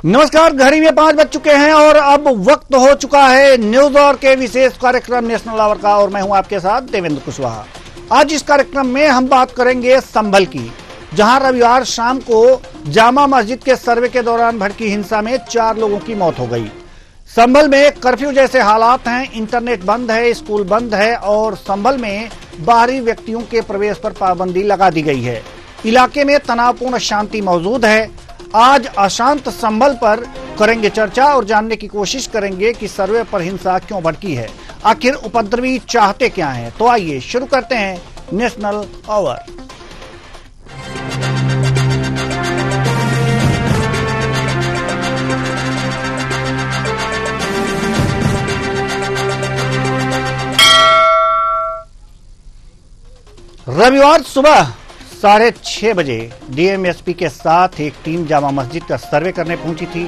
नमस्कार, घड़ी में 5 बज चुके हैं और अब वक्त हो चुका है न्यूज और के विशेष कार्यक्रम नेशनल आवर का। और मैं हूं आपके साथ देवेंद्र कुशवाहा। आज इस कार्यक्रम में हम बात करेंगे संभल की, जहां रविवार शाम को जामा मस्जिद के सर्वे के दौरान भड़की हिंसा में 4 लोगों की मौत हो गई। संभल में कर्फ्यू जैसे हालात हैं, इंटरनेट बंद है, स्कूल बंद है और संभल में बाहरी व्यक्तियों के प्रवेश पर पाबंदी लगा दी गई है। इलाके में तनावपूर्ण शांति मौजूद है। आज अशांत संभल पर करेंगे चर्चा और जानने की कोशिश करेंगे कि सर्वे पर हिंसा क्यों भड़की है, आखिर उपद्रवी चाहते क्या हैं। तो आइए शुरू करते हैं नेशनल आवर। रविवार सुबह 6:30 बजे डीएमएसपी के साथ एक टीम जामा मस्जिद का सर्वे करने पहुंची थी।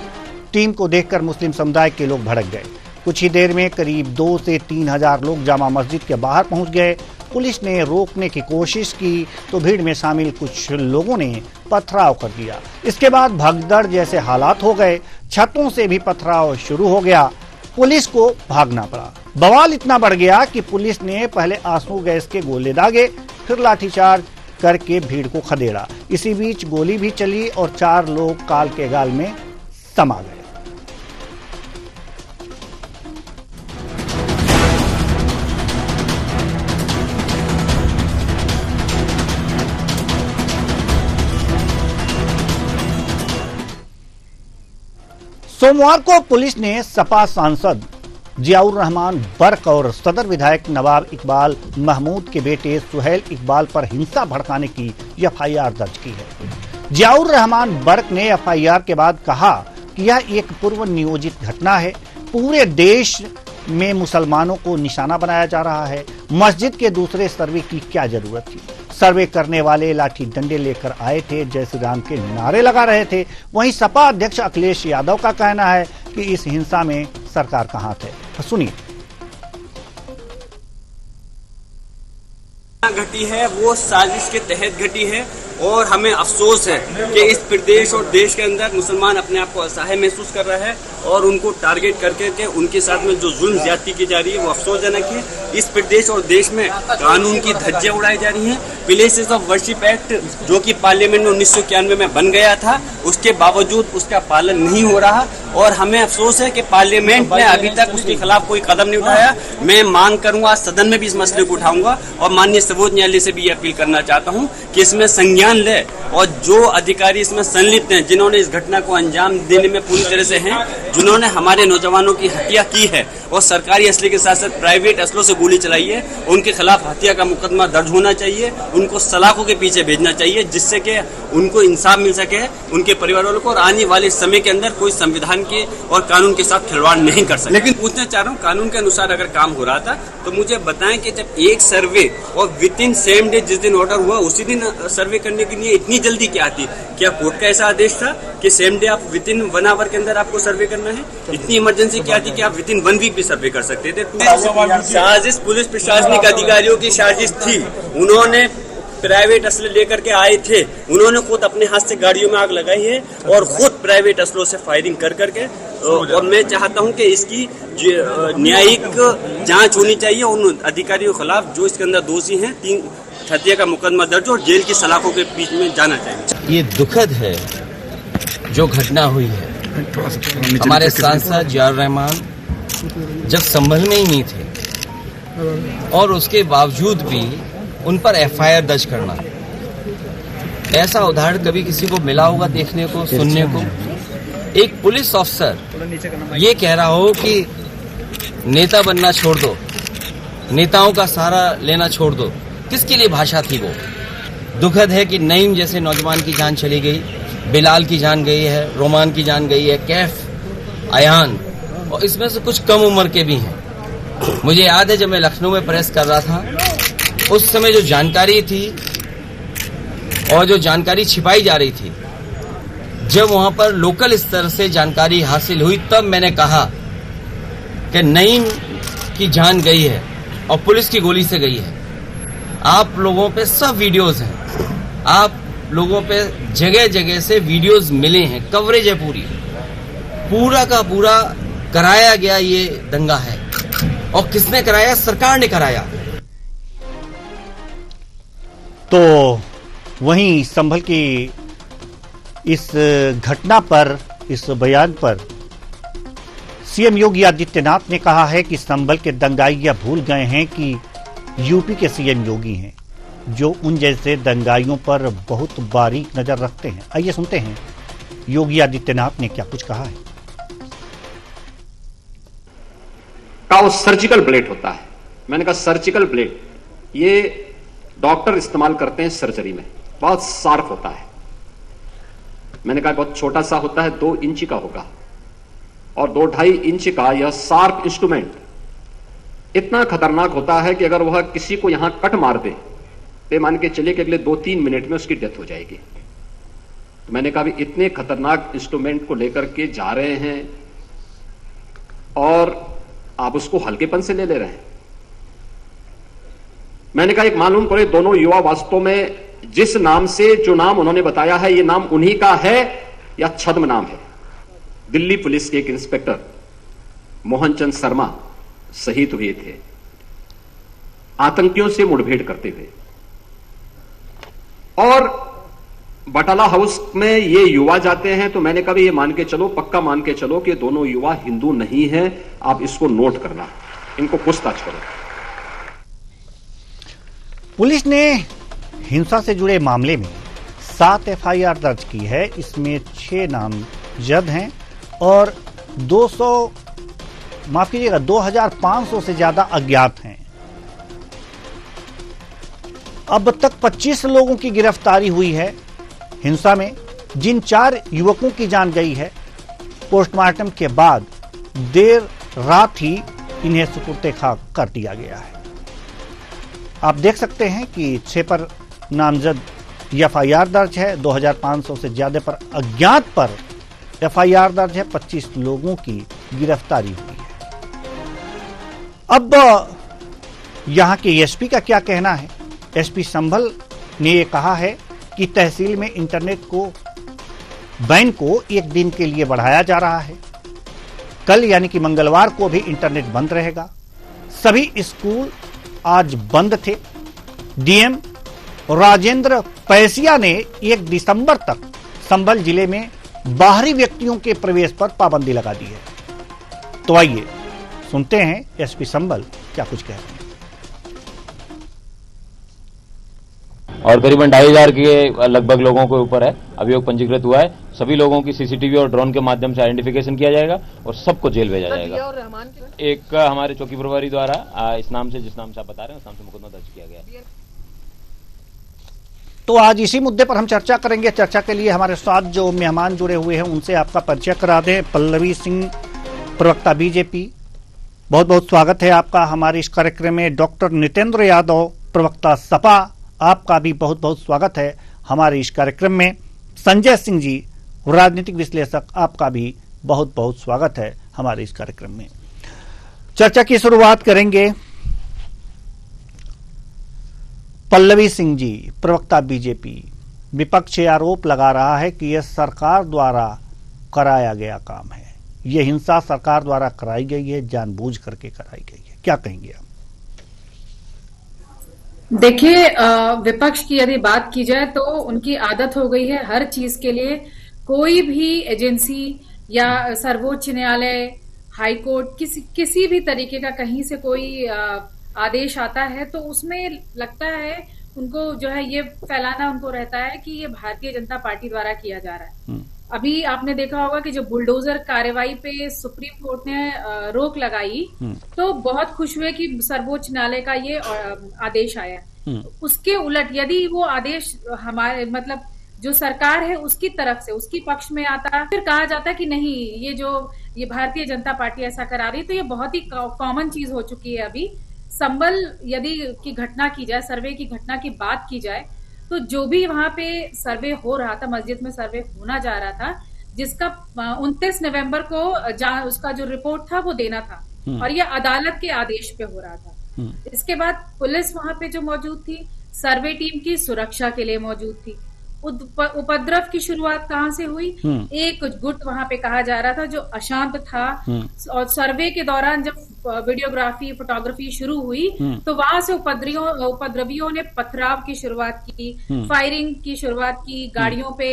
टीम को देखकर मुस्लिम समुदाय के लोग भड़क गए। कुछ ही देर में करीब 2 से 3 हजार लोग जामा मस्जिद के बाहर पहुंच गए। पुलिस ने रोकने की कोशिश की तो भीड़ में शामिल कुछ लोगों ने पथराव कर दिया। इसके बाद भगदड़ जैसे हालात हो गए। छतों से भी पथराव शुरू हो गया। पुलिस को भागना पड़ा। बवाल इतना बढ़ गया कि पुलिस ने पहले आंसू गैस के गोले दागे, फिर लाठीचार्ज करके भीड़ को खदेड़ा। इसी बीच गोली भी चली और 4 लोग काल के गाल में समा गए। सोमवार को पुलिस ने सपा सांसद जियाउर रहमान बर्क और सदर विधायक नवाब इकबाल महमूद के बेटे सुहेल इकबाल पर हिंसा भड़काने की एफआईआर दर्ज की है। जियाउर रहमान बर्क ने एफआईआर के बाद कहा कि यह एक पूर्व नियोजित घटना है। पूरे देश में मुसलमानों को निशाना बनाया जा रहा है। मस्जिद के दूसरे सर्वे की क्या जरूरत थी? सर्वे करने वाले लाठी डंडे लेकर आए थे, जय श्री राम के नारे लगा रहे थे। वहीं सपा अध्यक्ष अखिलेश यादव का कहना है कि इस हिंसा में सरकार का हाथ है। सुनिए। घटी है वो साजिश के तहत घटी है और हमें अफसोस है कि इस प्रदेश और देश के अंदर मुसलमान अपने आप को असहाय महसूस कर रहा है और उनको टारगेट करके उनके साथ में जो जुल्म ज्यादती की जा रही है वो अफसोसजनक है। इस प्रदेश और देश में कानून की धज्जियां उड़ाई जा रही हैं। प्लेसेस ऑफ वर्शिप एक्ट जो कि पार्लियामेंट में 1991 में बन गया था, उसके बावजूद उसका पालन नहीं हो रहा और हमें अफसोस है कि पार्लियामेंट ने अभी तक उसके खिलाफ कोई कदम नहीं उठाया। मैं मांग करूंगा, सदन में भी इस मसले को उठाऊंगा और माननीय सर्वोच्च न्यायालय से भी अपील करना चाहता हूं कि इसमें संज्ञान ले और जो अधिकारी इसमें संलिप्त हैं, जिन्होंने इस घटना को अंजाम देने में पूरी तरह से हैं, जिन्होंने हमारे नौजवानों की हत्या की है और सरकारी असले के साथ साथ प्राइवेट असलों से गोली चलाई है, उनके खिलाफ हत्या का मुकदमा दर्ज होना चाहिए। उनको सलाखों के पीछे भेजना चाहिए जिससे कि उनको इंसाफ मिल सके, उनके परिवार वालों को, और आने वाले समय के अंदर कोई संविधान के और कानून के साथ खिलवाड़ नहीं कर सके। लेकिन पूछना चाह रहा हूँ, कानून के अनुसार अगर काम हो रहा था तो मुझे बताएं कि जब एक सर्वे और विद इन सेम डे जिस दिन ऑर्डर हुआ उसी दिन सर्वे करने के लिए इतनी जल्दी क्या थी? क्या कोर्ट का ऐसा आदेश था कि सेम डे आप विद इन 1 आवर के अंदर आपको सर्वे करना है? इतनी इमरजेंसी क्या थी कि आप विद इन 1 वीक भी सर्वे कर सकते थे? साजिश पुलिस प्रशासनिक अधिकारियों की साजिश थी। उन्होंने प्राइवेट असले लेकर के आए थे, उन्होंने खुद अपने हाथ से गाड़ियों में आग लगाई है और खुद प्राइवेट असलों से फायरिंग कर करके। और मैं चाहता हूं कि इसकी न्यायिक जांच होनी चाहिए उन अधिकारियों के खिलाफ जो इसके अंदर दोषी हैं। 3 हत्या का मुकदमा दर्ज और जेल की सलाखों के बीच में जाना चाहिए। ये दुखद है जो घटना हुई है। हमारे सांसद जियाउर रहमान जब संभल में ही नहीं थे और उसके बावजूद भी उन पर एफआईआर दर्ज करना, ऐसा उदाहरण कभी किसी को मिला होगा देखने को, सुनने को? एक पुलिस अफसर ये कह रहा हो कि नेता बनना छोड़ दो, नेताओं का सहारा लेना छोड़ दो। किसके लिए भाषा थी वो? दुखद है कि नईम जैसे नौजवान की जान चली गई, बिलाल की जान गई है, रोमान की जान गई है, कैफ, अयान, और इसमें से कुछ कम उम्र के भी हैं। मुझे याद है जब मैं लखनऊ में प्रेस कर रहा था, उस समय जो जानकारी थी और जो जानकारी छिपाई जा रही थी, जब वहां पर लोकल स्तर से जानकारी हासिल हुई तब मैंने कहा कि नईम की जान गई है और पुलिस की गोली से गई है। आप लोगों पे सब वीडियोस हैं, आप लोगों पे जगह जगह से वीडियोस मिले हैं, कवरेज है पूरी। पूरा का पूरा कराया गया ये दंगा है। और किसने कराया? सरकार ने कराया। तो वहीं संभल की इस घटना पर, इस बयान पर सीएम योगी आदित्यनाथ ने कहा है कि संभल के दंगाइया भूल गए हैं कि यूपी के सीएम योगी हैं, जो उन जैसे दंगाइयों पर बहुत बारीक नजर रखते हैं। आइए सुनते हैं योगी आदित्यनाथ ने क्या कुछ कहा है। वो सर्जिकल ब्लेड होता है। मैंने कहा सर्जिकल ब्लेड ये डॉक्टर इस्तेमाल करते हैं सर्जरी में, बहुत शार्प होता है। मैंने कहा बहुत छोटा सा होता है, 2 इंच का होगा, और 2-2.5 इंच का यह शार्प इंस्ट्रूमेंट इतना खतरनाक होता है कि अगर वह किसी को यहां कट मार दे तो मान के चलिए कि अगले 2-3 मिनट में उसकी डेथ हो जाएगी। तो मैंने कहा भी इतने खतरनाक इंस्ट्रूमेंट को लेकर के जा रहे हैं और आप उसको हल्केपन से ले रहे हैं। मैंने कहा एक मालूम करे, दोनों युवा वास्तव में जिस नाम से, जो नाम उन्होंने बताया है, ये नाम उन्हीं का है या छद्म नाम है। दिल्ली पुलिस के एक इंस्पेक्टर मोहन चंद शर्मा शहीद हुए थे आतंकियों से मुठभेड़ करते हुए, और बटाला हाउस में ये युवा जाते हैं। तो मैंने कहा ये मान के चलो, पक्का मान के चलो कि दोनों युवा हिंदू नहीं हैं, आप इसको नोट करना, इनको पूछताछ करो। पुलिस ने हिंसा से जुड़े मामले में 7 एफआईआर दर्ज की है। इसमें 6 नामजद हैं और 2500 से ज्यादा अज्ञात हैं। अब तक 25 लोगों की गिरफ्तारी हुई है हिंसा में, जिन 4 युवकों की जान गई है। पोस्टमार्टम के बाद देर रात ही इन्हें सुपुर्द खाक कर दिया गया है। आप देख सकते हैं कि 6 पर नामजद एफआईआर दर्ज है, 2500 से ज्यादा पर अज्ञात पर एफआईआर दर्ज है, 25 लोगों की गिरफ्तारी हुई है। अब यहां के एसपी का क्या कहना है? एसपी संभल ने यह कहा है कि तहसील में इंटरनेट बैन को 1 दिन के लिए बढ़ाया जा रहा है। कल यानी कि मंगलवार को भी इंटरनेट बंद रहेगा। सभी स्कूल आज बंद थे। डीएम राजेंद्र पैसिया ने 1 दिसंबर तक संभल जिले में बाहरी व्यक्तियों के प्रवेश पर पाबंदी लगा दी है। तो आइए सुनते हैं एसपी संभल क्या कुछ कह रहे हैं। और करीबन 2500 के लगभग लोगों के ऊपर है अभियोग पंजीकृत हुआ है। सभी लोगों की सीसीटीवी और ड्रोन के माध्यम से आइडेंटिफिकेशन किया जाएगा और सबको जेल भेजा जाएगा। एक हमारे चौकी प्रभारी द्वारा इस नाम से, जिस नाम से आप बता रहे हैं, उस नाम से मुकदमा दर्ज किया गया। तो आज इसी मुद्दे पर हम चर्चा करेंगे। चर्चा के लिए हमारे साथ जो मेहमान जुड़े हुए हैं उनसे आपका परिचय करा दें। पल्लवी सिंह, प्रवक्ता बीजेपी, बहुत बहुत स्वागत है आपका हमारे इस कार्यक्रम में। डॉक्टर नितेंद्र यादव, प्रवक्ता सपा, आपका भी बहुत बहुत स्वागत है हमारे इस कार्यक्रम में। संजय सिंह जी, राजनीतिक विश्लेषक, आपका भी बहुत बहुत स्वागत है हमारे इस कार्यक्रम में। चर्चा की शुरुआत करेंगे पल्लवी सिंह जी, प्रवक्ता बीजेपी। विपक्ष आरोप लगा रहा है कि यह सरकार द्वारा कराया गया काम है, यह हिंसा सरकार द्वारा कराई गई है, जानबूझ करके कराई गई है। क्या कहेंगे आप? देखिए, विपक्ष की यदि बात की जाए तो उनकी आदत हो गई है हर चीज के लिए कोई भी एजेंसी या सर्वोच्च न्यायालय, हाईकोर्ट, किसी भी तरीके का कहीं से कोई आदेश आता है तो उसमें लगता है उनको जो है ये फैलाना उनको रहता है कि ये भारतीय जनता पार्टी द्वारा किया जा रहा है। अभी आपने देखा होगा कि जो बुलडोजर कार्रवाई पे सुप्रीम कोर्ट ने रोक लगाई तो बहुत खुश हुए कि सर्वोच्च न्यायालय का ये आदेश आया। उसके उलट यदि वो आदेश हमारे मतलब जो सरकार है उसकी तरफ से, उसकी पक्ष में आता, फिर कहा जाता है कि नहीं ये भारतीय जनता पार्टी ऐसा करा रही है। तो ये बहुत ही कॉमन चीज हो चुकी है अभी। संभल यदि की घटना की जाए, सर्वे की घटना की बात की जाए तो जो भी वहां पे सर्वे हो रहा था, मस्जिद में सर्वे होना जा रहा था, जिसका 29 नवंबर को उसका जो रिपोर्ट था वो देना था और ये अदालत के आदेश पे हो रहा था। इसके बाद पुलिस वहां पे जो मौजूद थी, सर्वे टीम की सुरक्षा के लिए मौजूद थी, उपद्रव की शुरुआत कहाँ से हुई? एक गुट वहां पे कहा जा रहा था जो अशांत था, और सर्वे के दौरान जब वीडियोग्राफी फोटोग्राफी शुरू हुई तो वहां से उपद्रवियों ने पथराव की शुरुआत की, फायरिंग की शुरुआत की, गाड़ियों पे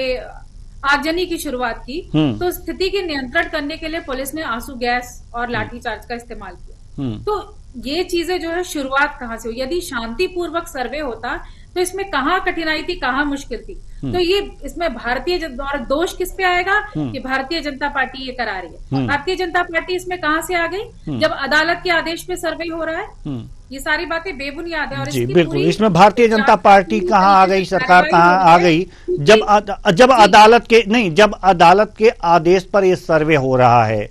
आगजनी की शुरुआत की। तो स्थिति के नियंत्रण करने के लिए पुलिस ने आंसू गैस और लाठीचार्ज का इस्तेमाल किया। तो ये चीजें जो है शुरुआत कहाँ से हुई? यदि शांतिपूर्वक सर्वे होता तो इसमें कहाँ कठिनाई थी, कहाँ मुश्किल थी? तो ये इसमें भारतीय और दोष किस पे आएगा कि भारतीय जनता पार्टी ये करा रही है। भारतीय जनता पार्टी इसमें कहाँ से आ गई जब अदालत के आदेश पे सर्वे हो रहा है? ये सारी बातें बेबुनियाद है। और जी बिल्कुल, इसमें भारतीय जनता पार्टी कहाँ आ गई, सरकार कहाँ आ गई जब अदालत के आदेश पर ये सर्वे हो रहा है,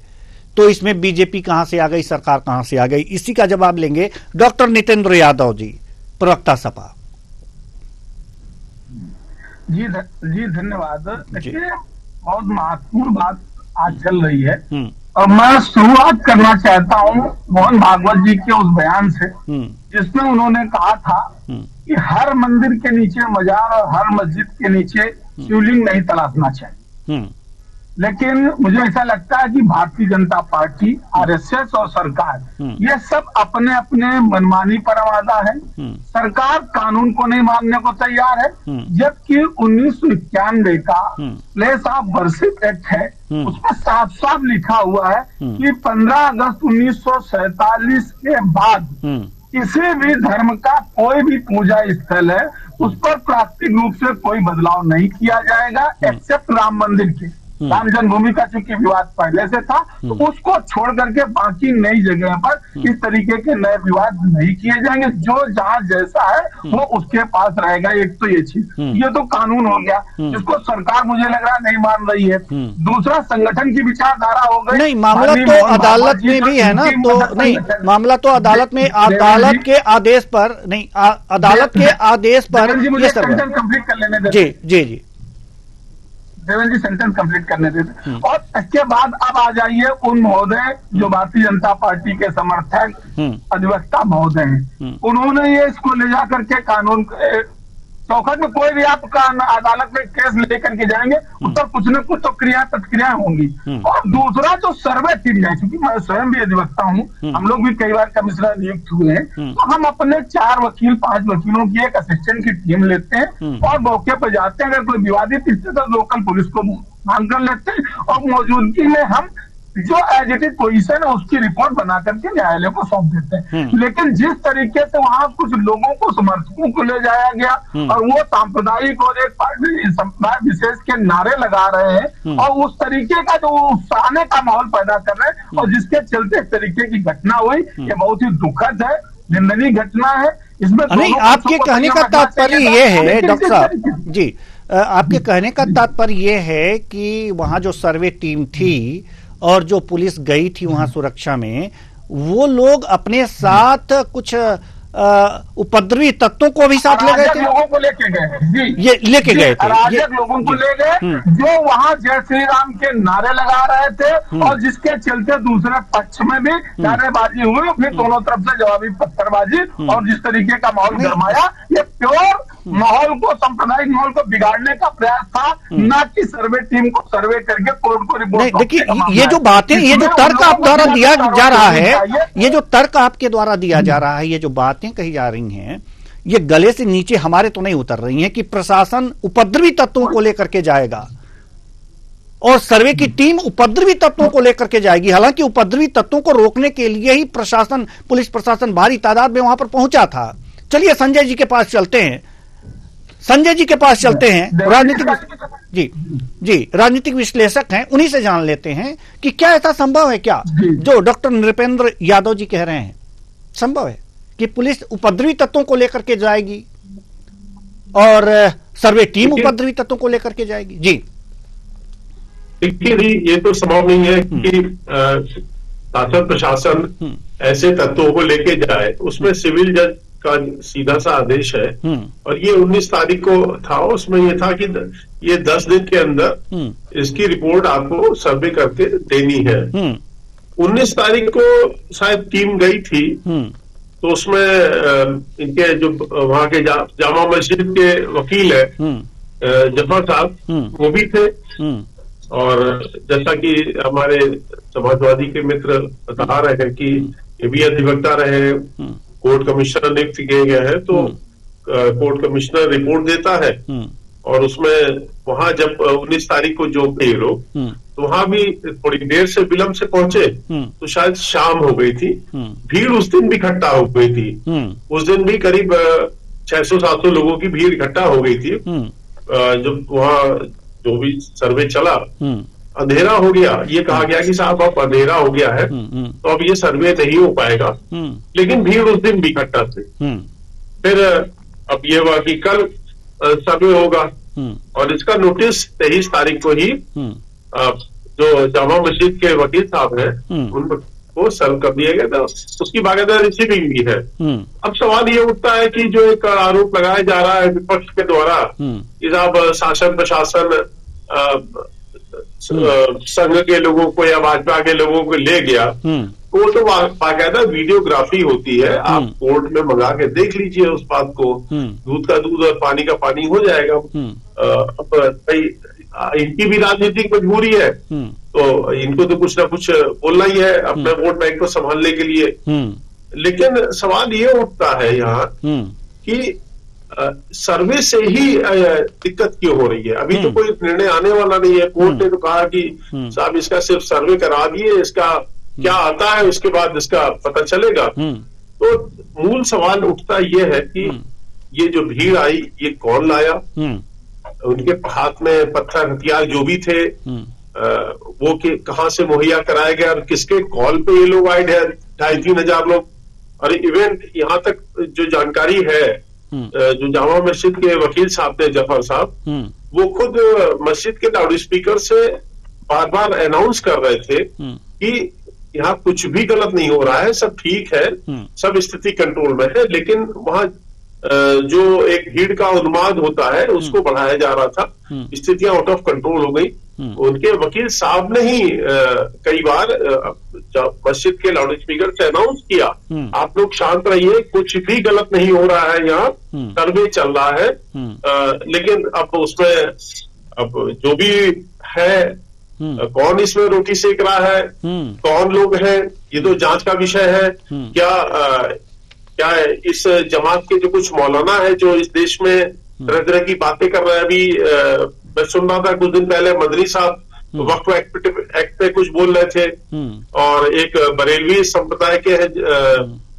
तो इसमें बीजेपी कहां से आ गई, सरकार कहां से आ गई? इसी का जवाब लेंगे डॉक्टर नितेंद्र यादव जी, प्रवक्ता सपा। जी धन्यवाद। देखिए, बहुत महत्वपूर्ण बात आज चल रही है और मैं शुरुआत करना चाहता हूं मोहन भागवत जी के उस बयान से जिसमें उन्होंने कहा था कि हर मंदिर के नीचे मजार और हर मस्जिद के नीचे शिवलिंग नहीं तलाशना चाहिए। लेकिन मुझे ऐसा लगता है कि भारतीय जनता पार्टी, आरएसएस और सरकार ये सब अपने अपने मनमानी पर आमादा है। सरकार कानून को नहीं मानने को तैयार है, जबकि 1991 का प्लेस ऑफ वर्शिप एक्ट है, उसमें साफ साफ लिखा हुआ है कि 15 अगस्त 1947 के बाद किसी भी धर्म का कोई भी पूजा स्थल है उस पर प्राकृतिक रूप से कोई बदलाव नहीं किया जाएगा, एक्सेप्ट राम मंदिर के। राम जन्मभूमि का चूंकि विवाद पहले से था तो उसको छोड़ करके बाकी नई जगह पर इस तरीके के नए विवाद नहीं किए जाएंगे। जो जहां जैसा है वो उसके पास रहेगा। एक तो ये चीज, ये तो कानून हो गया जिसको सरकार मुझे लग रहा नहीं मान रही है। दूसरा, संगठन की विचारधारा हो गई। नहीं, मामला तो अदालत में भी है ना, तो नहीं, मामला तो अदालत में, अदालत के आदेश पर नहीं, अदालत के आदेश पर मुझे सेंटेंस कंप्लीट कर लेने देते। जी देवेंद्र जी, सेंटेंस कंप्लीट करने देते। और इसके बाद अब आ जाइए उन महोदय जो भारतीय जनता पार्टी के समर्थक अधिवक्ता महोदय हैं, उन्होंने ये इसको ले जा करके कानून चौखट में कोई भी आप अदालत में केस लेकर के जाएंगे उस पर कुछ न कुछ तो प्रतिक्रियाएं होंगी। और दूसरा, जो सर्वे टीम है, क्योंकि मैं स्वयं भी अधिवक्ता हूँ, हम लोग भी कई बार कमिश्नर नियुक्त हुए हैं, तो हम अपने 4 वकील 5 वकीलों की एक असिस्टेंट की टीम लेते हैं और मौके पर जाते हैं। अगर कोई विवादित स्थिति तो लोकल पुलिस को मांग कर लेते हैं और मौजूदगी में हम जो एज इट इज पोजिशन है उसकी रिपोर्ट बना करके न्यायालय को सौंप देते हैं। लेकिन जिस तरीके से वहां कुछ लोगों को, समर्थकों को ले जाया गया और वो सांप्रदायिक और एक पार्टी संप्रदाय विशेष के नारे लगा रहे हैं और उस तरीके का जो उकसाने का माहौल पैदा कर रहे हैं और जिसके चलते इस तरीके की घटना हुई, ये बहुत ही दुखद है, निंदनीय घटना है। इसमें नहीं, आपके कहने का तात्पर्य ये है डॉक्टर साहब जी, आपके कहने का तात्पर्य ये है कि वहां जो सर्वे टीम थी और जो पुलिस गई थी वहां सुरक्षा में, वो लोग अपने साथ कुछ उपद्रवी तत्वों को भी साथ ले गए थे, लोगों को लेके गए, ये लेके गए थे, अराजक लोगों को ले गए जो वहां जय श्री राम के नारे लगा रहे थे और जिसके चलते दूसरे पक्ष में भी नारेबाजी हुई, फिर दोनों तरफ से जवाबी पत्थरबाजी और जिस तरीके का माहौल गरमाया, ये प्योर माहौल को, सांप्रदायिक माहौल को बिगाड़ने का प्रयास था, न कि सर्वे टीम को सर्वे करके कोर्ट को रिपोर्ट। देखिए, ये जो बातें, ये जो तर्क आप द्वारा दिया जा रहा है, ये जो तर्क आपके द्वारा दिया जा रहा है, ये जो बातें कही जा रही हैं, ये गले से नीचे हमारे तो नहीं उतर रही हैं कि प्रशासन उपद्रवी तत्वों को लेकर के जाएगा और सर्वे की टीम उपद्रवी तत्वों को लेकर के जाएगी। हालांकि उपद्रवी तत्वों को रोकने के लिए ही प्रशासन, पुलिस प्रशासन भारी तादाद में वहां पर पहुंचा था। चलिए संजय जी के पास चलते हैं, संजय जी के पास चलते हैं, राजनीतिक विश्लेषक हैं, उन्हीं से जान लेते हैं कि क्या ऐसा संभव है क्या जो डॉक्टर नृपेंद्र यादव जी कह रहे हैं, संभव है कि पुलिस उपद्रवी तत्वों को लेकर के जाएगी और सर्वे टीम उपद्रवी तत्वों को लेकर के जाएगी? जी देखिए, ये तो संभव नहीं है कि शासन प्रशासन ऐसे तत्वों को लेके जाए। उसमें सिविल जज का सीधा सा आदेश है और ये 19 तारीख को था। उसमें ये था कि ये 10 दिन के अंदर इसकी रिपोर्ट आपको सर्वे करके देनी है। 19 तारीख को शायद टीम गई थी, तो उसमें इनके जो वहां के जामा मस्जिद के वकील है जफर साहब वो भी थे। और जैसा कि हमारे समाजवादी के मित्र बता रहे हैं कि ये भी अधिवक्ता रहे, कोर्ट कमिश्नर नियुक्त किए गए हैं, तो कोर्ट कमिश्नर रिपोर्ट देता है और उसमें वहां जब 19 तारीख को जो गए लोग तो वहां भी थोड़ी देर से विलंब से पहुंचे तो शायद शाम हो गई थी। भीड़ उस दिन भी इकट्ठा हो गई थी, उस दिन भी करीब 600-700 लोगों की भीड़ इकट्ठा हो गई थी। जब वहां जो भी सर्वे चला, अंधेरा हो गया, ये कहा गया कि साहब अब अंधेरा हो गया है तो अब ये सर्वे नहीं हो पाएगा, लेकिन भीड़ उस दिन भी इकट्ठा थी। फिर अब ये हुआ कि कल सर्वे होगा और इसका नोटिस 23 तारीख को ही जो जामा मस्जिद के वकील साहब हैं उनको सर्व कर दिया गया था, उसकी बाकायदा रिसीविंग भी है। अब सवाल ये उठता है कि जो एक आरोप लगाया जा रहा है विपक्ष के द्वारा कि साहब शासन प्रशासन संघ के लोगों को या भाजपा के लोगों को ले गया, वो तो बाकायदा वीडियोग्राफी होती है, आप कोर्ट में मंगा के देख लीजिए उस बात को, दूध का दूध और पानी का पानी हो जाएगा। अब भाई इनकी भी राजनीतिक मजबूरी है तो इनको तो कुछ ना कुछ बोलना ही है अपने वोट बैंक को संभालने के लिए। लेकिन सवाल ये उठता है यहाँ कि सर्वे से ही दिक्कत क्यों हो रही है? अभी तो कोई निर्णय आने वाला नहीं है। कोर्ट ने तो कहा कि साहब इसका सिर्फ सर्वे करा दिए, इसका क्या आता है उसके बाद इसका पता चलेगा। तो मूल सवाल उठता ये है कि ये जो भीड़ आई ये कौन लाया, उनके हाथ में पत्थर हथियार जो भी थे वो कहाँ से मुहैया कराया गया और किसके कॉल पे ये लोग आए? 2,500-3 हजार लोग। और इवेंट यहाँ तक जो जानकारी है, जो जामा मस्जिद के वकील साहब थे जफर साहब, वो खुद मस्जिद के लाउड स्पीकर से बार बार अनाउंस कर रहे थे कि यहाँ कुछ भी गलत नहीं हो रहा है, सब ठीक है, सब स्थिति कंट्रोल में है। लेकिन वहां जो एक भीड़ का उन्माद होता है उसको बढ़ाया जा रहा था, स्थितियां आउट ऑफ कंट्रोल हो गई। उनके वकील साहब ने ही कई बार मस्जिद के लाउड स्पीकर से अनाउंस किया, आप लोग शांत रहिए, कुछ भी गलत नहीं हो रहा है, यहाँ सर्वे चल रहा है। लेकिन अब उसमें अब जो भी है, कौन इसमें रोटी सेक रहा है, कौन लोग हैं, ये तो जांच का विषय है। क्या इस जमात के जो कुछ मौलाना है जो इस देश में तरह तरह की बातें कर रहे हैं? अभी मैं सुन रहा था कुछ दिन पहले मदनी साहब वक्फ एक्ट पे कुछ बोल रहे थे, और एक बरेलवी संप्रदाय के हैं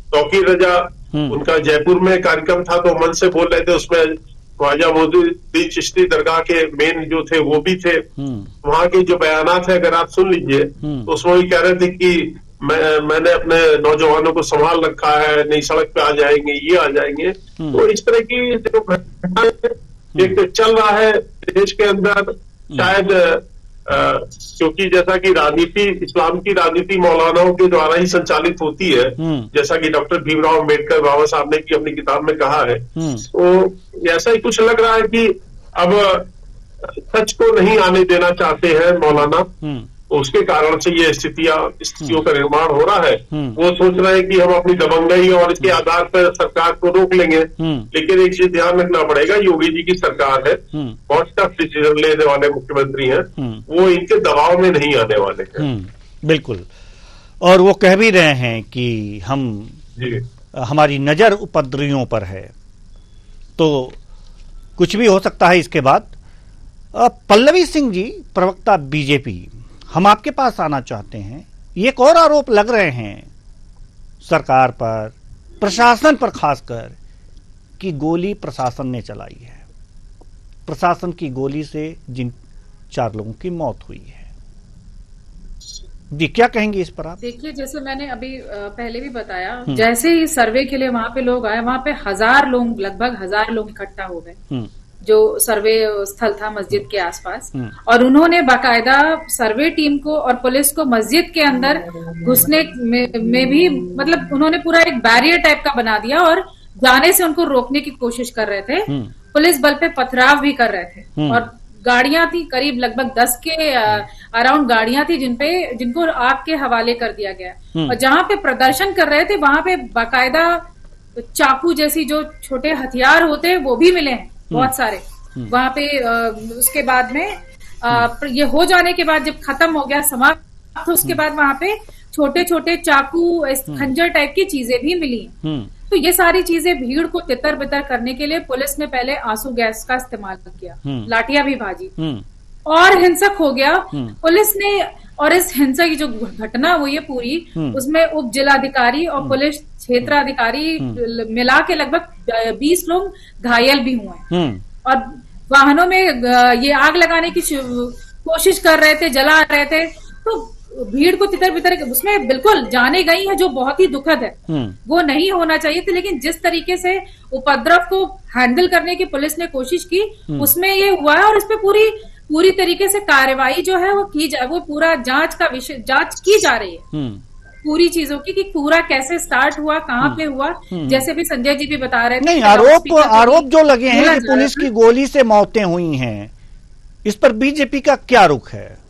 तौकीर रजा, उनका जयपुर में कार्यक्रम था तो मन से बोल रहे थे, उसमें ख्वाजा मोहद्दीन चिश्ती दरगाह के मेन जो थे वो भी थे। वहां के जो बयानात है अगर आप सुन लीजिए तो उसमें भी कह रहे थे कि मैंने अपने नौजवानों को संभाल रखा है, नहीं सड़क पे आ जाएंगे, ये आ जाएंगे। तो इस तरह की जो घटना एक चल रहा है देश के अंदर, शायद क्योंकि जैसा कि राजनीति, इस्लाम की राजनीति मौलानाओं के द्वारा ही संचालित होती है, जैसा कि डॉक्टर भीमराव अम्बेडकर बाबा साहब ने की अपनी किताब में कहा है, तो ऐसा ही कुछ लग रहा है कि अब सच को नहीं आने देना चाहते हैं मौलाना, उसके कारण से ये स्थितियों का निर्माण हो रहा है। वो सोच रहे हैं कि हम अपनी दबंगई और इसके आधार पर सरकार को रोक लेंगे, लेकिन एक चीज ध्यान रखना पड़ेगा, योगी जी की सरकार है, बहुत टफ डिसीजन लेने वाले मुख्यमंत्री हैं, वो इनके दबाव में नहीं आने वाले हैं। बिल्कुल, और वो कह भी रहे हैं कि हमारी नजर उपद्रवियों पर है, तो कुछ भी हो सकता है इसके बाद। पल्लवी सिंह जी, प्रवक्ता बीजेपी, हम आपके पास आना चाहते हैं। एक और आरोप लग रहे हैं सरकार पर, प्रशासन पर खासकर, कि गोली प्रशासन ने चलाई है, प्रशासन की गोली से जिन 4 लोगों की मौत हुई है। जी, क्या कहेंगे इस पर आप? देखिए, जैसे मैंने अभी पहले भी बताया, जैसे ही सर्वे के लिए वहां पे लोग आए, वहां पे 1000 लोग, लगभग 1000 लोग इकट्ठा हो गए जो सर्वे स्थल था मस्जिद के आसपास, और उन्होंने बाकायदा सर्वे टीम को और पुलिस को मस्जिद के अंदर घुसने में भी, मतलब उन्होंने पूरा एक बैरियर टाइप का बना दिया और जाने से उनको रोकने की कोशिश कर रहे थे। पुलिस बल पे पथराव भी कर रहे थे, और गाड़ियां थी करीब लगभग 10 के अराउंड गाड़ियां थी जिनको आग के हवाले कर दिया गया। और जहां पे प्रदर्शन कर रहे थे वहां पे बाकायदा चाकू जैसी जो छोटे हथियार होते हैं वो भी मिले हैं बहुत सारे, वहां पे उसके बाद में ये हो जाने के बाद जब खत्म हो गया समाप्त, उसके बाद वहां पे छोटे छोटे चाकू खंजर टाइप की चीजें भी मिली। तो ये सारी चीजें भीड़ को तितर बितर करने के लिए पुलिस ने पहले आंसू गैस का इस्तेमाल किया, लाठियां भी भाजी और हिंसक हो गया पुलिस ने। और इस हिंसा की जो घटना हुई है पूरी, उसमें उप जिलाधिकारी और पुलिस क्षेत्राधिकारी मिला के लगभग 20 लोग घायल भी हुए और वाहनों में ये आग लगाने की कोशिश कर रहे थे, जला रहे थे। तो भीड़ को तितर बितर उसमें बिल्कुल जाने गई है, जो बहुत ही दुखद है, वो नहीं होना चाहिए था। लेकिन जिस तरीके से उपद्रव को हैंडल करने की पुलिस ने कोशिश की, उसमें ये हुआ है और इस पे पूरी तरीके से कार्रवाई जो है वो की जाए, वो पूरा जांच की जा रही है पूरी चीजों की, कि पूरा कैसे स्टार्ट हुआ, कहाँ पे हुआ। जैसे भी संजय जी भी बता रहे थे, नहीं, आरोप जो लगे हैं कि पुलिस की गोली से मौतें हुई हैं, इस पर बीजेपी का क्या रुख है?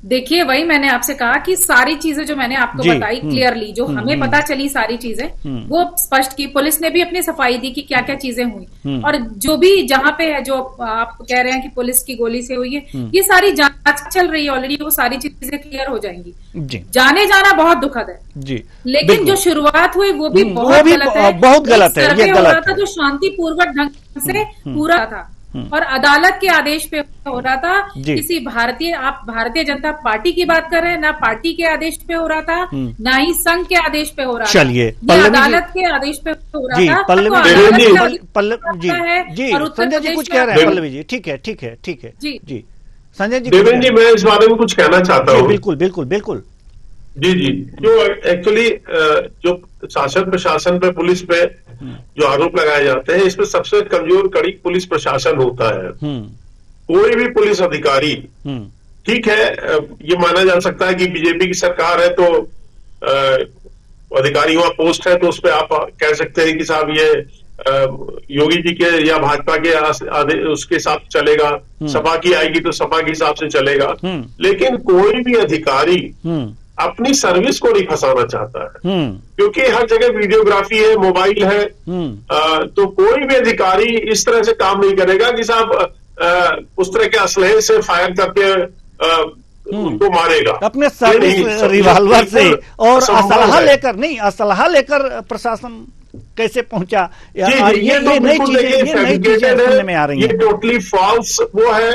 देखिए, वही मैंने आपसे कहा कि सारी चीजें जो मैंने आपको बताई क्लियरली, जो हमें पता चली सारी चीजें वो स्पष्ट की, पुलिस ने भी अपनी सफाई दी कि क्या क्या चीजें हुई और जो भी जहां पे है, जो आप कह रहे हैं कि पुलिस की गोली से हुई है, ये सारी जांच चल रही है ऑलरेडी, वो सारी चीजें क्लियर हो जाएंगी। जाने जाना बहुत दुखद है जी, लेकिन जो शुरुआत हुई वो भी बहुत गलत है, बहुत गलत है। ये गलत है, जो शांतिपूर्वक ढंग से पूरा था और अदालत के आदेश पे हो रहा था। किसी आप भारतीय जनता पार्टी की बात कर रहे हैं, ना पार्टी के आदेश पे हो रहा था, ना ही संघ के आदेश पे हो रहा था। चलिए, अदालत के आदेश पे हो रहा था। संजय जी कुछ कह रहे हैं। पल्लवी जी, ठीक है जी संजय जी। देवेंद्र जी, मैं इस बारे में कुछ कहना चाहता हूँ। बिल्कुल जी, जो एक्चुअली जो शासन प्रशासन पे, पुलिस पे जो आरोप लगाए जाते हैं, इसमें सबसे कमजोर कड़ी पुलिस प्रशासन होता है। कोई भी पुलिस अधिकारी, ठीक है, ये माना जा सकता है कि बीजेपी की सरकार है तो अधिकारी वहां पोस्ट है, तो उस पर आप कह सकते हैं कि साहब ये योगी जी के या भाजपा के उसके हिसाब से चलेगा, सपा की आएगी तो सपा के हिसाब से चलेगा। लेकिन कोई भी अधिकारी अपनी सर्विस को नहीं फंसाना चाहता है, क्योंकि हर जगह वीडियोग्राफी है, मोबाइल है, तो कोई भी अधिकारी इस तरह से काम नहीं करेगा कि साहब उस तरह के असलहे से फायर करके उनको मारेगा अपने सर्विस रिवॉल्वर से और असलहा लेकर प्रशासन कैसे पहुंचा। ये नई चीजें सुनने में आ रही है। ये टोटली फॉल्स वो है।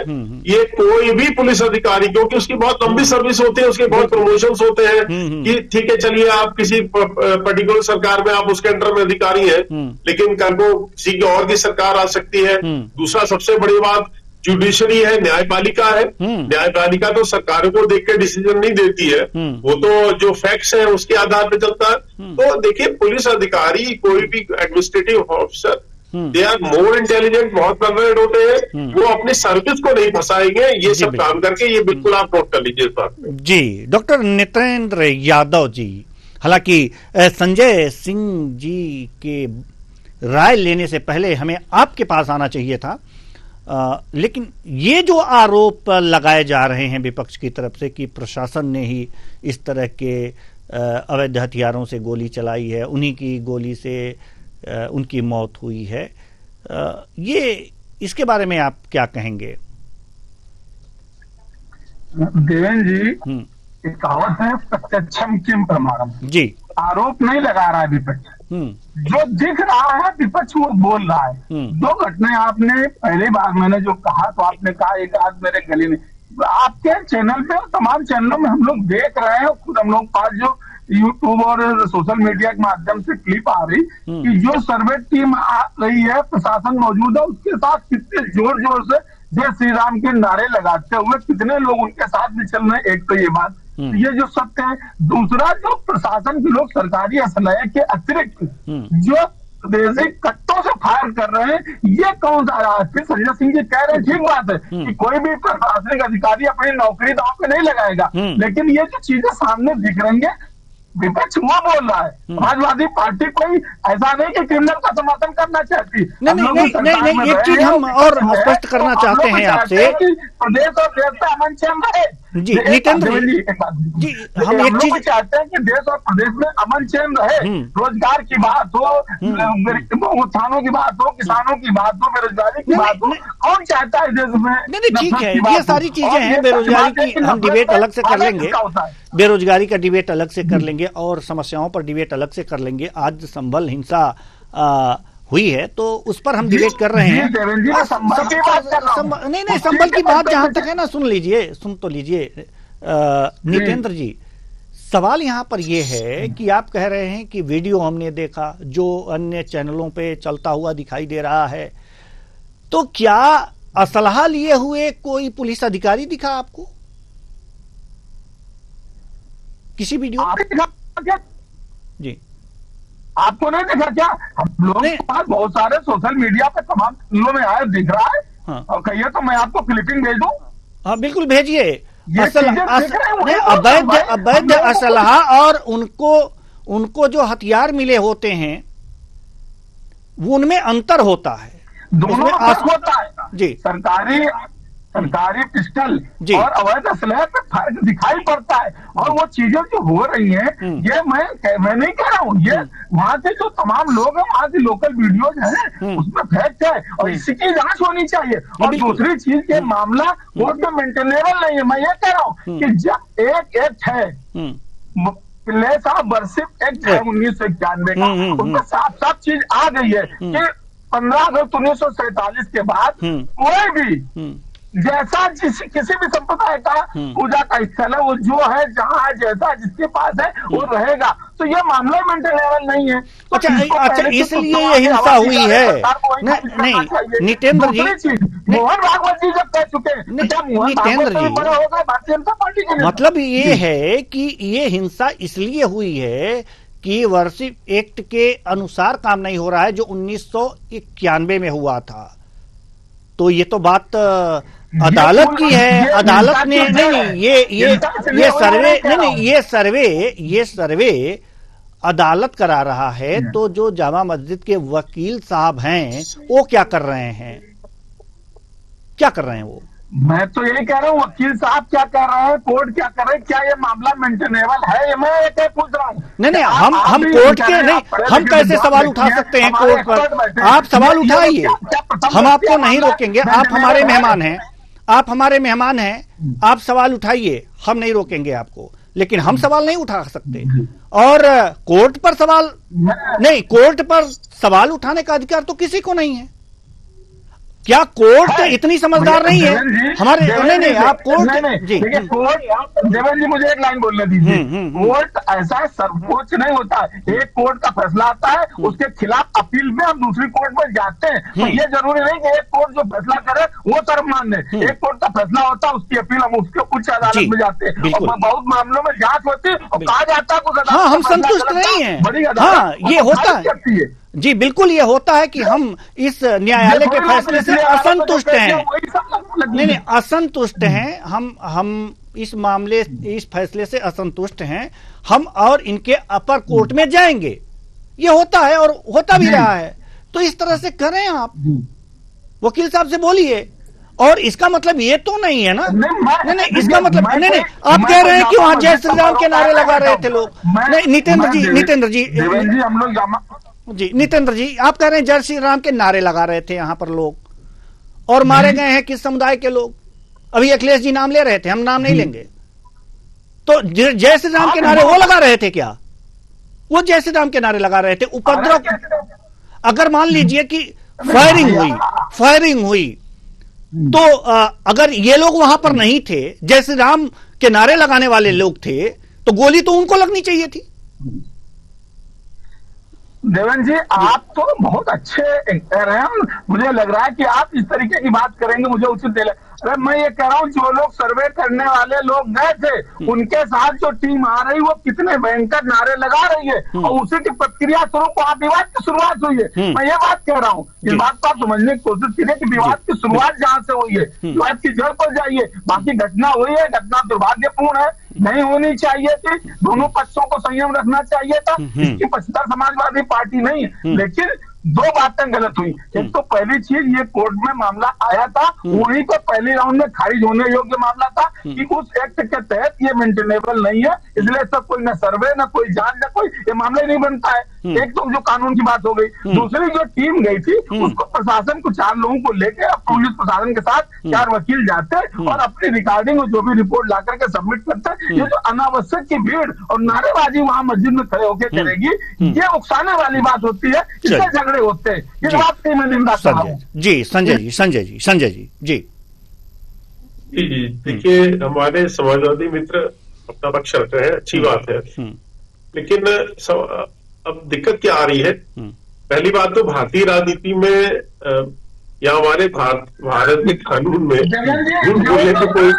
ये कोई भी पुलिस अधिकारी, क्योंकि उसकी बहुत लंबी सर्विस होती है, उसके बहुत प्रमोशंस होते हैं कि ठीक है, चलिए आप किसी पर्टिकुलर सरकार में आप उसके अंडर में अधिकारी हैं, लेकिन कल को किसी की और की सरकार आ सकती है। दूसरा सबसे बड़ी बात जुडिशरी है, न्यायपालिका है। न्यायपालिका तो सरकारों को देख के डिसीजन नहीं देती है, वो तो जो फैक्ट्स है उसके आधार पे चलता है। तो देखिए, पुलिस अधिकारी, कोई भी administrative officer, they are more intelligent, बहुत लर्नर्ड होते हैं, वो अपनी सर्विस को नहीं फंसाएंगे ये सब काम करके। ये बिल्कुल आप नोट कर लीजिए इस बात में। जी, डॉक्टर नितेंद्र यादव जी, हालांकि संजय सिंह जी के राय लेने से पहले हमें आपके पास आना चाहिए था, लेकिन ये जो आरोप लगाए जा रहे हैं विपक्ष की तरफ से कि प्रशासन ने ही इस तरह के अवैध हथियारों से गोली चलाई है, उन्हीं की गोली से उनकी मौत हुई है, ये इसके बारे में आप क्या कहेंगे? देवेंद्र जी, एक कहावत है, प्रत्यक्षम किम प्रमाणम। जी, आरोप नहीं लगा रहा है विपक्ष, जो दिख रहा है विपक्ष वो बोल रहा है। दो घटनाएं आपने पहले बार मैंने जो कहा, तो आपने कहा एक आज मेरे गले में, आपके चैनल पे और तमाम चैनलों में हम लोग देख रहे हैं, खुद हम लोग पास जो यूट्यूब और सोशल मीडिया के माध्यम से क्लिप आ रही कि जो सर्वे टीम आ रही है, प्रशासन मौजूद है, उसके साथ कितने जोर जोर से जय श्री राम के नारे लगाते हुए कितने लोग उनके साथ भी चल रहे हैं। एक तो ये बात, ये जो सत्य है। दूसरा, जो प्रशासन के लोग सरकारी असलहे के अतिरिक्त जो देसी कट्टों से फायर कर रहे हैं, ये कौन सा रहा है? फिर संजय सिंह जी कह रहे हैं, ठीक बात है कि कोई भी प्रशासनिक अधिकारी अपनी नौकरी दांव पे नहीं लगाएगा, लेकिन ये जो चीजें सामने दिख रही है, विपक्ष वो बोल रहा है। समाजवादी पार्टी कोई ऐसा नहीं कि क्रिमिनल का समर्थन करना चाहती। नहीं, एक चीज हम और स्पष्ट करना चाहते हैं आपसे, प्रदेश और देश में अमन चैन रहे। जी नितेंद्र जी, हम एक चीज चाहते हैं कि देश और प्रदेश में अमन चैन रहे, रोजगार की बात हो, उत्थानों की बात हो, किसानों की बात हो, बेरोजगारी की बात हो, कौन चाहता है देश में? नहीं ठीक है, ये सारी चीजें हैं। बेरोजगारी की हम डिबेट अलग से कर लेंगे, बेरोजगारी का डिबेट अलग से कर लेंगे और समस्याओं पर डिबेट अलग से कर लेंगे। आज संभल हिंसा हुई है तो उस पर हम डिबेट कर रहे हैं। नहीं संभल की बात जहां तक है ना, सुन तो लीजिए नितेंद्र जी, सवाल यहाँ पर यह है कि आप कह रहे हैं कि वीडियो हमने देखा जो अन्य चैनलों पे चलता हुआ दिखाई दे रहा है, तो क्या असलहा लिए हुए कोई पुलिस अधिकारी दिखा आपको किसी वीडियो? जी आपको नहीं देखा क्या? हम लोग के पास बहुत सारे सोशल मीडिया पे तमाम चैनलों में आए, दिख रहा है। हाँ। और कहिए तो मैं आपको क्लिपिंग भेज दूं। हाँ बिल्कुल भेजिए। अवैध असलहा और उनको जो हथियार मिले होते हैं वो उनमें अंतर होता है, दोनों होता है जी। सरकारी पिस्टल और अवैध असलहे पे फर्क दिखाई पड़ता है। और वो चीजें जो हो रही हैं, ये मैं नहीं कह रहा हूँ, ये वहाँ के जो तमाम लोग हैं, वहाँ की लोकल वीडियोज हैं, उसमें फैक्ट है और इसी की जांच होनी चाहिए। और दूसरी चीज, ये मामला कोर्ट में मेंटेनेबल नहीं है। मैं ये कह रहा हूँ कि जब एक एक्ट है, पिल्ले साहब वर्षिप एक्ट है 1991 का, उसमें साफ साफ चीज आ गई है कि 15 अगस्त 1947 के बाद कोई भी जैसा किसी भी संप्रदाय का पूजा का स्थल है, वो जो है जहाँ है, जैसा जिसके पास है वो रहेगा। तो ये मामला मेंटेनेबल नहीं है। अच्छा इसलिए ये हिंसा हुई है? नहीं नितेंद्र जी, मोहन भागवत जी जब कह चुके हैं, नितेंद्र जी, भारतीय जनता पार्टी के मतलब ये है कि ये हिंसा इसलिए हुई है कि वर्षिप एक्ट के अनुसार काम नहीं हो रहा है जो 1991 में हुआ था। तो ये तो बात अदालत की है, अदालत ने ये सर्वे अदालत करा रहा है। तो जो जामा मस्जिद के वकील साहब हैं वो क्या कर रहे हैं वो? मैं तो यही कह रहा हूँ, वकील साहब क्या कर रहे हैं, कोर्ट क्या कर रहे हैं, क्या ये मामला मेंटेनेबल है, ये मैं ये पूछ रहा हूँ। नहीं हम कोर्ट के नहीं, हम कैसे सवाल उठा सकते हैं कोर्ट पर? आप सवाल उठाइए, हम आपको नहीं रोकेंगे। आप हमारे मेहमान हैं, आप सवाल उठाइए, हम नहीं रोकेंगे आपको, लेकिन हम सवाल नहीं उठा सकते। और कोर्ट पर सवाल उठाने का अधिकार तो किसी को नहीं है। क्या कोर्ट इतनी समझदार नहीं है हमारे? नहीं आप कोर्ट जी, देवेंद्र जी मुझे एक लाइन बोलने दीजिए। कोर्ट ऐसा सर्वोच्च नहीं होता है। एक कोर्ट का फैसला आता है, उसके खिलाफ अपील में हम दूसरी कोर्ट में जाते हैं। तो ये जरूरी नहीं कि एक कोर्ट जो फैसला करे वो सर्वमान्य है। एक कोर्ट का फैसला होता है, उसकी अपील हम उसके उच्च अदालत में जाते हैं और बहुत मामलों में जांच होती है और कहा जाता है हाँ हम संतुष्ट नहीं है। बड़ी हाँ ये होता है जी, बिल्कुल ये होता है कि हम इस न्यायालय के फैसले से असंतुष्ट हैं। नहीं असंतुष्ट हैं हम इस फैसले से असंतुष्ट हैं हम, और इनके अपर कोर्ट में जाएंगे। ये होता है और होता भी रहा है। तो इस तरह से करें आप, वकील साहब से बोलिए। और इसका मतलब ये तो नहीं है ना, नहीं इसका मतलब नहीं आप कह रहे हैं कि वहां जय श्री राम के नारे लगा रहे थे लोग। नहीं नितेंद्र जी आप कह रहे हैं जय श्री राम के नारे लगा रहे थे यहाँ पर लोग, और मारे गए हैं किस समुदाय के लोग? अभी अखिलेश जी नाम ले रहे थे, हम नाम नहीं लेंगे। तो जय श्री राम के नारे वो लगा रहे थे क्या? वो जय श्री राम के नारे लगा रहे थे। उपद्रव, अगर मान लीजिए कि फायरिंग हुई तो अगर ये लोग वहां पर नहीं थे, जय श्री राम के नारे लगाने वाले लोग थे, तो गोली तो उनको लगनी चाहिए थी। देवेंद्र जी आप तो बहुत अच्छे कह रहे हैं, मुझे लग रहा है कि आप इस तरीके की बात करेंगे मुझे उचित दे। अरे मैं ये कह रहा हूँ, जो लोग सर्वे करने वाले लोग गए थे, उनके साथ जो टीम आ रही वो कितने भयंकर नारे लगा रही है और उसी की प्रतिक्रिया स्वरूप वहाँ विवाद की शुरुआत हुई है। मैं ये बात कह रहा हूँ, इस बात को आप समझने की कोशिश कीजिए कि विवाद की शुरुआत जहाँ से हुई है, विवाद की जड़ पर जाइए। बाकी घटना हुई है, घटना दुर्भाग्यपूर्ण है, नहीं होनी चाहिए थी, दोनों पक्षों को संयम रखना चाहिए था। इसकी पक्षधर समाजवादी पार्टी नहीं है, लेकिन दो बातें गलत हुई। एक तो पहली चीज, ये कोर्ट में मामला आया था, वहीं पर पहले राउंड में खारिज होने योग्य मामला था कि उस एक्ट के तहत ये मेंटेनेबल नहीं है, इसलिए सब कोई न सर्वे न कोई जांच न कोई, ये मामला ही नहीं बनता है। एक तो जो कानून की बात हो गई। दूसरी जो टीम गई थी उसको प्रशासन को 4 लोगों को लेकर पुलिस प्रशासन के साथ 4 वकील जाते और अपनी रिकॉर्डिंग और जो भी रिपोर्ट ला करके सबमिट करते। ये जो अनावश्यक की भीड़ और नारेबाजी वहां मस्जिद में खड़े होकर करेगी, ये उकसाने वाली बात होती है, इससे झगड़े होते हैं। ये बात नहीं मैं निंदा कर रहा हूँ। जी संजय जी जी देखिए, हमारे समाजवादी मित्र अपना पक्ष रख रहे हैं, अच्छी बात है, लेकिन अब दिक्कत क्या आ रही है? पहली बात तो भारतीय राजनीति में या हमारे भारत के कानून में झूठ बोलने को कोई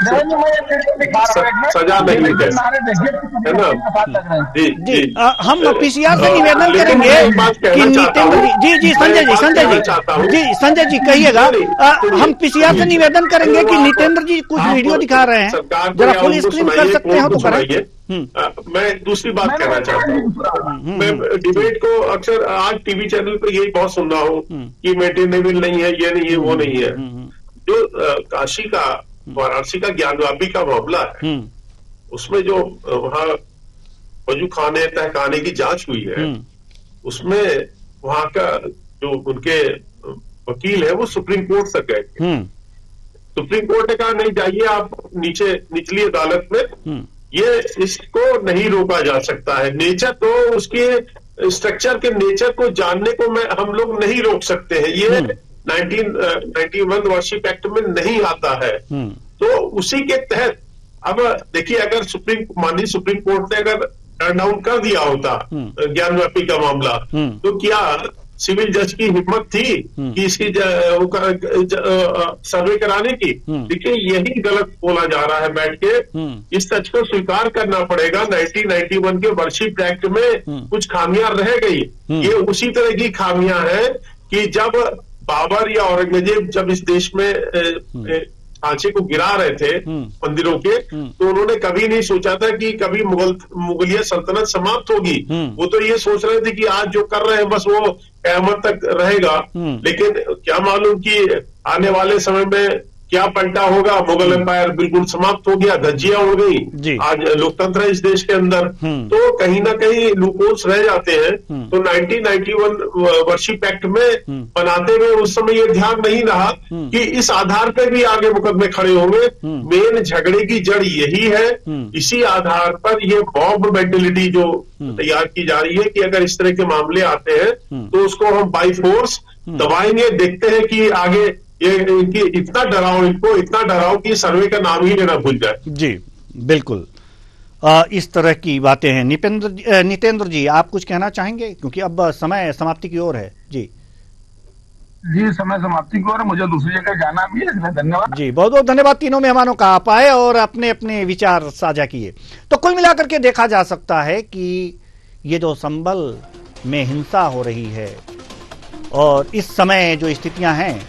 सजा नहीं है ना? जी हम पीसीआर से निवेदन करेंगे कि नितेंद्र जी संजय जी कहिएगा, हम पीसीआर से निवेदन करेंगे कि नितेंद्र जी कुछ वीडियो दिखा रहे हैं, जरा फुल स्क्रीन कर सकते हो तो करें। मैं दूसरी बात कहना चाहता हूँ, मैं डिबेट को अक्सर आज टीवी चैनल पर यही बहुत सुन रहा हूँ कि मेंटेनेबल नहीं है, ये नहीं है, वो नहीं है। जो काशी का वाराणसी का ज्ञानवापी का मामला है, उसमें जो वहाँ वजू खाने तहखाने की जांच हुई है, उसमें वहाँ का जो उनके वकील है वो सुप्रीम कोर्ट तक गए। सुप्रीम कोर्ट ने कहा नहीं जाइए आप निचली अदालत में, ये इसको नहीं रोका जा सकता है। नेचर तो उसके स्ट्रक्चर के नेचर को जानने को हम लोग नहीं रोक सकते हैं, ये 1991 वार्षिक एक्ट में नहीं आता है। तो उसी के तहत अब देखिए, अगर माननीय सुप्रीम कोर्ट ने अगर टर्न डाउन कर दिया होता ज्ञानवापी का मामला, तो क्या सिविल जज की हिम्मत थी कि इसकी सर्वे कराने की? देखिए, यही गलत बोला जा रहा है बैठ के। इस सच को स्वीकार करना पड़ेगा, 1991 के वार्षिक एक्ट में कुछ खामियां रह गई। ये उसी तरह की खामियां हैं कि जब बाबर या औरंगजेब जब इस देश में ढांचे को गिरा रहे थे मंदिरों के, तो उन्होंने कभी नहीं सोचा था कि कभी मुगलिया सल्तनत समाप्त होगी। वो तो ये सोच रहे थे कि आज जो कर रहे हैं बस वो क़यामत तक रहेगा। लेकिन क्या मालूम कि आने वाले समय में क्या पलटा होगा, मुगल एम्पायर बिल्कुल समाप्त हो गया, धज्जियां उड़ गई, आज लोकतंत्र है इस देश के अंदर। तो कहीं ना कहीं लूपहोल्स रह जाते हैं। तो 1991 वार्षिक एक्ट में बनाते हुए उस समय ये ध्यान नहीं रहा कि इस आधार पर भी आगे मुकदमे खड़े होंगे। मेन झगड़े की जड़ यही है, इसी आधार पर ये बॉम्ब मेंटेलिटी जो तैयार की जा रही है कि अगर इस तरह के मामले आते हैं तो उसको हम बाई फोर्स दबाएंगे। देखते हैं कि आगे ये इनकी इतना डराओ कि सर्वे का नाम ही लेना भूल जाए। जी बिल्कुल, इस तरह की बातें हैं। नितेंद्र जी, आप कुछ कहना चाहेंगे, क्योंकि अब समय समाप्ति की ओर है। जी समय समाप्ति की ओर है, मुझे दूसरी जगह जाना भी है, इसलिए धन्यवाद जी। बहुत बहुत धन्यवाद तीनों मेहमानों का, आप आए और अपने अपने विचार साझा किए। तो कुल मिलाकर के देखा जा सकता है कि ये जो संभल में हिंसा हो रही है और इस समय जो स्थितियां हैं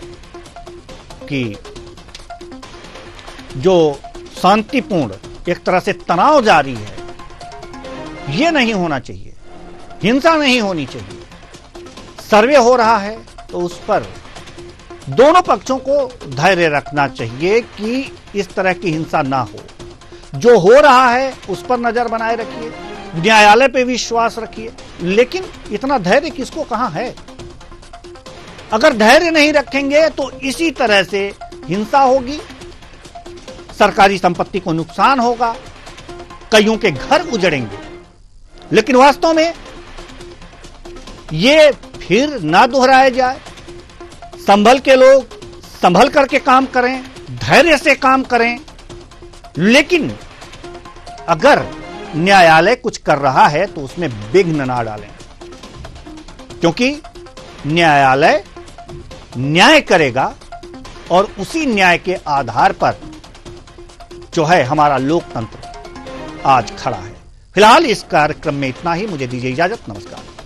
कि जो शांतिपूर्ण एक तरह से तनाव जारी है, यह नहीं होना चाहिए, हिंसा नहीं होनी चाहिए। सर्वे हो रहा है तो उस पर दोनों पक्षों को धैर्य रखना चाहिए कि इस तरह की हिंसा ना हो। जो हो रहा है उस पर नजर बनाए रखिए, न्यायालय पे विश्वास रखिए, लेकिन इतना धैर्य किसको कहां है? अगर धैर्य नहीं रखेंगे तो इसी तरह से हिंसा होगी, सरकारी संपत्ति को नुकसान होगा, कईयों के घर उजड़ेंगे। लेकिन वास्तव में ये फिर ना दोहराया जाए। संभल के लोग संभल करके काम करें, धैर्य से काम करें। लेकिन अगर न्यायालय कुछ कर रहा है तो उसमें विघ्न ना डालें, क्योंकि न्यायालय न्याय करेगा और उसी न्याय के आधार पर जो है हमारा लोकतंत्र आज खड़ा है। फिलहाल इस कार्यक्रम में इतना ही, मुझे दीजिए इजाजत, नमस्कार।